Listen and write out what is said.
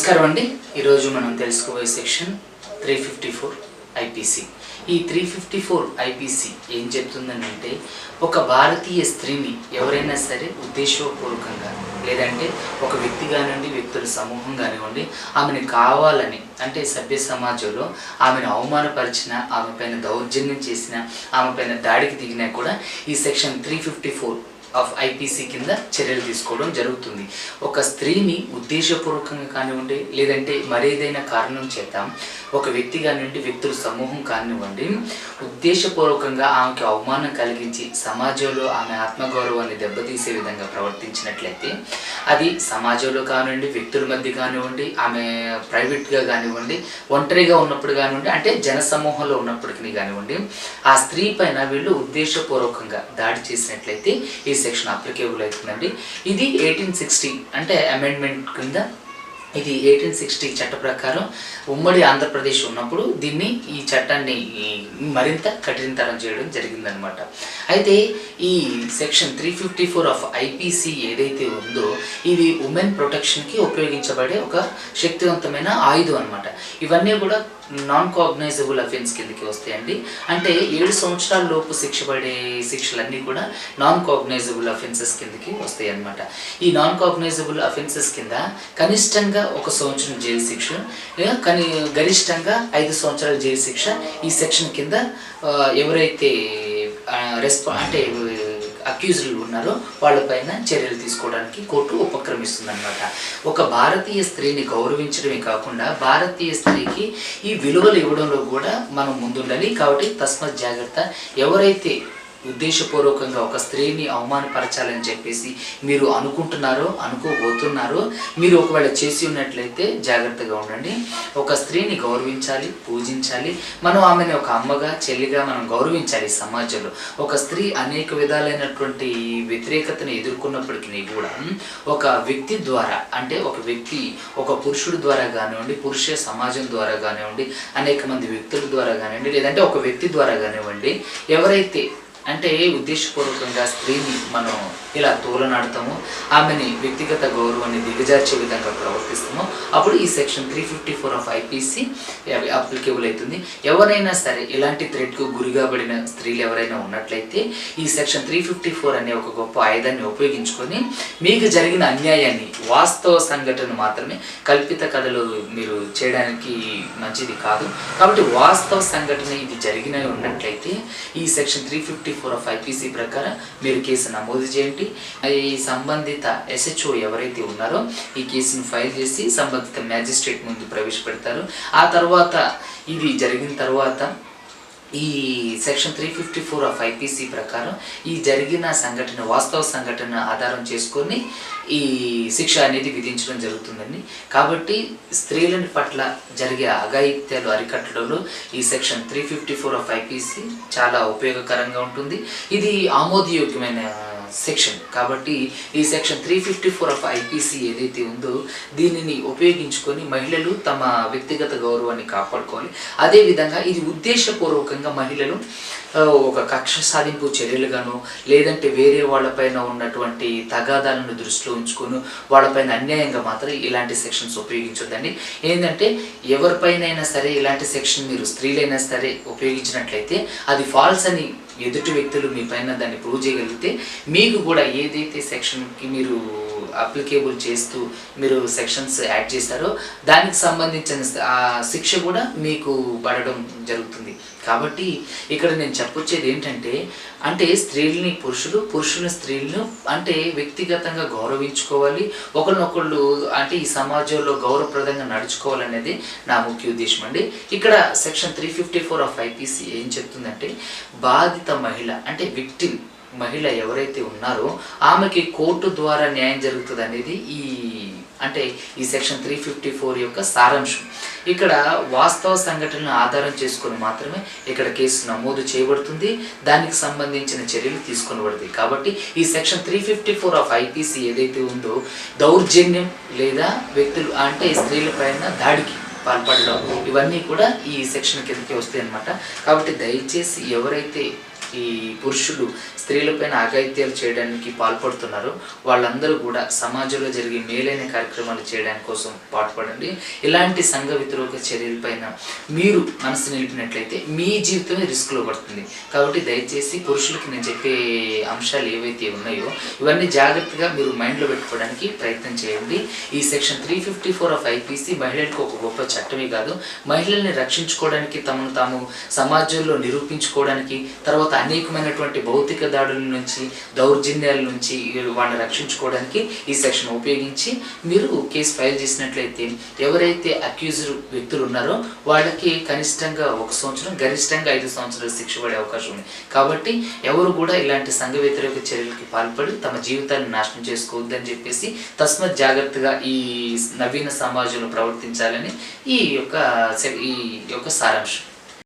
నమస్కారం అండి. ఈరోజు మనం తెలుసుకోబోయే సెక్షన్ 354 ఐపీసీ. ఈ 354 ఐపీసీ ఏం చెప్తుందంటే, ఒక భారతీయ స్త్రీని ఎవరైనా సరే ఉద్దేశపూర్వకంగా లేదంటే ఒక వ్యక్తి కానివ్వండి, వ్యక్తుల సమూహం కానివ్వండి, ఆమెను కావాలని అంటే సభ్య సమాజంలో ఆమెను అవమానపరిచిన, ఆమె పైన దౌర్జన్యం చేసిన, ఆమె పైన దాడికి దిగినా కూడా ఈ సెక్షన్ 354 ఆఫ్ ఐపీసీ కింద చర్యలు తీసుకోవడం జరుగుతుంది. ఒక స్త్రీని ఉద్దేశపూర్వకంగా కానివ్వండి, లేదంటే మరేదైనా కారణం చేత ఒక వ్యక్తి కానివ్వండి, వ్యక్తుల సమూహం కానివ్వండి, ఉద్దేశపూర్వకంగా ఆమెకి అవమానం కలిగించి సమాజంలో ఆమె ఆత్మగౌరవాన్ని దెబ్బతీసే విధంగా ప్రవర్తించినట్లయితే అది సమాజంలో కానివ్వండి, వ్యక్తుల మధ్య కానివ్వండి, ఆమె ప్రైవేట్గా కానివ్వండి, ఒంటరిగా ఉన్నప్పుడు కానివ్వండి, అంటే జనసమూహంలో ఉన్నప్పటికీ కానివ్వండి, ఆ స్త్రీ పైన వీళ్ళు ఉద్దేశపూర్వకంగా దాడి చేసినట్లయితే ఈ సెక్షన్ అప్లికేబుల్ అవుతుందండి. ఇది 1860 అంటే అమెండ్మెంట్ కింద, ఇది 1860 చట్ట ప్రకారం ఉమ్మడి ఆంధ్రప్రదేశ్ ఉన్నప్పుడు దీన్ని ఈ చట్టాన్ని మరింత కఠినతరం చేయడం జరిగిందనమాట. అయితే ఈ సెక్షన్ 354 ఆఫ్ ఐపీసీ ఏదైతే ఉందో ఇది ఉమెన్ ప్రొటెక్షన్కి ఉపయోగించబడే ఒక శక్తివంతమైన ఆయుధం అనమాట. ఇవన్నీ కూడా నాన్ కాగ్నైజబుల్ అఫెన్స్ కిందకి వస్తాయండి. అంటే 7 సంవత్సరాల లోపు శిక్ష పడే శిక్షలన్నీ కూడా నాన్ కాగ్నైజబుల్ అఫెన్సెస్ కిందకి వస్తాయి అన్నమాట. ఈ నాన్ కాగ్నైజబుల్ అఫెన్సెస్ కింద కనిష్టంగా 1 సంవత్సరం జైలు శిక్ష, కానీ గరిష్టంగా 5 సంవత్సరాల జైలు శిక్ష ఈ సెక్షన్ కింద ఎవరైతే అంటే అక్యూజ్డ్లు ఉన్నారో వాళ్ళపైన చర్యలు తీసుకోవడానికి కోర్టు ఉపక్రమిస్తుందన్నమాట. ఒక భారతీయ స్త్రీని గౌరవించడమే కాకుండా భారతీయ స్త్రీకి ఈ విలువలు ఇవ్వడంలో కూడా మనం ముందుండాలి. కాబట్టి తస్మత్ జాగ్రత్త. ఎవరైతే ఉద్దేశపూర్వకంగా ఒక స్త్రీని అవమానపరచాలని చెప్పేసి మీరు అనుకోబోతున్నారో, మీరు ఒకవేళ చేసి ఉన్నట్లయితే జాగ్రత్తగా ఉండండి. ఒక స్త్రీని గౌరవించాలి, పూజించాలి. మనం ఆమెను ఒక అమ్మగా, చెల్లిగా మనం గౌరవించాలి. సమాజంలో ఒక స్త్రీ అనేక విధాలైనటువంటి వ్యతిరేకతను ఎదుర్కొన్నప్పటికీ కూడా ఒక వ్యక్తి ద్వారా, అంటే ఒక పురుషుడు ద్వారా కానివ్వండి, పురుష సమాజం ద్వారా కానివ్వండి, అనేక మంది వ్యక్తుల ద్వారా కానివ్వండి, లేదంటే ఒక వ్యక్తి ద్వారా కానివ్వండి, ఎవరైతే అంటే ఉద్దేశపూర్వకంగా స్త్రీని మనం ఇలా తోలనాడుతామో, ఆమెని వ్యక్తిగత గౌరవాన్ని దిగజార్చే విధంగా ప్రవర్తిస్తామో, అప్పుడు ఈ సెక్షన్ 354 ఆఫ్ ఐపీసీ అప్లికేబుల్ అవుతుంది. ఎవరైనా సరే ఇలాంటి థ్రెట్కు గురిగాబడిన స్త్రీలు ఎవరైనా ఉన్నట్లయితే ఈ సెక్షన్ 354 అనే ఒక గొప్ప ఆయుధాన్ని ఉపయోగించుకొని మీకు జరిగిన అన్యాయాన్ని, వాస్తవ సంఘటన మాత్రమే, కల్పిత కథలు మీరు చేయడానికి మంచిది కాదు. కాబట్టి వాస్తవ సంఘటన ఇది జరిగిన ఉన్నట్లయితే ఈ సెక్షన్ 354 ఆఫ్ ఐపీసీ ప్రకారం మీరు కేసు నమోదు చేయండి. ఈ సంబంధిత ఎస్హెచ్ఓ ఎవరైతే ఉన్నారో ఈ కేసును ఫైల్ చేసి సంబంధిత మ్యాజిస్ట్రేట్ ముందు ప్రవేశపెడతారు. ఆ తర్వాత ఇది జరిగిన తర్వాత ఈ సెక్షన్ 354 ఆఫ్ ఐపీసీ ప్రకారం ఈ జరిగిన సంఘటన, వాస్తవ సంఘటన ఆధారం చేసుకొని ఈ శిక్ష అనేది విధించడం జరుగుతుందండి. కాబట్టి స్త్రీల పట్ల జరిగే అఘాయిత్యాలు అరికట్టడంలో ఈ సెక్షన్ 354 ఆఫ్ ఐపీసీ చాలా ఉపయోగకరంగా ఉంటుంది. ఇది ఆమోదయోగ్యమైన సెక్షన్. కాబట్టి ఈ సెక్షన్ 354 ఆఫ్ ఐపీసీ ఏదైతే ఉందో దీనిని ఉపయోగించుకొని మహిళలు తమ వ్యక్తిగత గౌరవాన్ని కాపాడుకోవాలి. అదేవిధంగా ఇది ఉద్దేశపూర్వకంగా మహిళలు ఒక కక్ష సాధింపు చర్యలుగాను, లేదంటే వేరే వాళ్ళపైన ఉన్నటువంటి తగాదాలను దృష్టిలో ఉంచుకొని వాళ్ళపైన అన్యాయంగా మాత్రం ఇలాంటి సెక్షన్స్ ఉపయోగించొద్దండి. ఏంటంటే ఎవరిపైనైనా సరే ఇలాంటి సెక్షన్ మీరు స్త్రీలైనా సరే ఉపయోగించినట్లయితే అది ఫాల్స్ అని ఎదుటి వ్యక్తులు మీ పైన దాన్ని ప్రూవ్ చేయగలిగితే మీకు కూడా ఏదైతే సెక్షన్కి మీరు అప్లికేబుల్ చేస్తూ మీరు సెక్షన్స్ యాడ్ చేశారో దానికి సంబంధించిన శిక్ష కూడా మీకు పడడం జరుగుతుంది. కాబట్టి ఇక్కడ నేను చెప్పొచ్చేది ఏంటంటే, అంటే స్త్రీలని పురుషుల స్త్రీలను అంటే వ్యక్తిగతంగా గౌరవించుకోవాలి, ఒకరినొకళ్ళు అంటే ఈ సమాజంలో గౌరవప్రదంగా నడుచుకోవాలనేది నా ముఖ్య ఉద్దేశం అండి. ఇక్కడ సెక్షన్ 354 ఆఫ్ ఐపీసీ ఏం చెప్తుందంటే, బాధిత మహిళ అంటే విక్టిమ్ మహిళ ఎవరైతే ఉన్నారో ఆమెకి కోర్టు ద్వారా న్యాయం జరుగుతుంది అనేది ఈ సెక్షన్ 354 యొక్క సారాంశం. ఇక్కడ వాస్తవ సంఘటనను ఆధారం చేసుకొని మాత్రమే ఇక్కడ కేసు నమోదు చేయబడుతుంది, దానికి సంబంధించిన చర్యలు తీసుకొనబడతాయి. కాబట్టి ఈ సెక్షన్ 354 ఆఫ్ ఐపీసీ ఏదైతే ఉందో దౌర్జన్యం లేదా వ్యక్తులు అంటే స్త్రీల పైన దాడికి పాల్పడడం ఇవన్నీ కూడా ఈ సెక్షన్ కిందకి వస్తాయి అన్నమాట. కాబట్టి దయచేసి ఎవరైతే ఈ పురుషులు స్త్రీలపైన అఘాయిత్యాలు చేయడానికి పాల్పడుతున్నారో వాళ్ళందరూ కూడా సమాజంలో జరిగే మేలైన కార్యక్రమాలు చేయడానికి కోసం పాటుపడండి. ఇలాంటి సంఘ వ్యతిరేక చర్యలపైన మీరు మనసు నిలిపినట్లయితే మీ జీవితమే రిస్క్లో పడుతుంది. కాబట్టి దయచేసి పురుషులకి నేను చెప్పే అంశాలు ఏవైతే ఉన్నాయో ఇవన్నీ జాగ్రత్తగా మీరు మైండ్లో పెట్టుకోవడానికి ప్రయత్నం చేయండి. ఈ సెక్షన్ 354 ఆఫ్ ఐపీసీ మహిళలకు ఒక గొప్ప చట్టమే కాదు, మహిళల్ని రక్షించుకోవడానికి, తమను తాము సమాజంలో నిరూపించుకోవడానికి, తర్వాత అనేకమైనటువంటి భౌతిక దాడుల నుంచి, దౌర్జన్యాల నుంచి వాళ్ళని రక్షించుకోవడానికి ఈ సెక్షన్ ఉపయోగించి మీరు కేసు ఫైల్ చేసినట్లయితే ఎవరైతే అక్యూజ్డ్ వ్యక్తులు ఉన్నారో వాళ్ళకి కనిష్టంగా 1 సంవత్సరం, గరిష్టంగా 5 సంవత్సరాలు శిక్ష పడే అవకాశం ఉంది. కాబట్టి ఎవరు కూడా ఇలాంటి సంఘ వ్యతిరేక చర్యలకి పాల్పడి తమ జీవితాన్ని నాశనం చేసుకోవద్దని చెప్పేసి తస్మత్ జాగ్రత్తగా ఈ నవీన సమాజంలో ప్రవర్తించాలని ఈ యొక్క సారాంశం.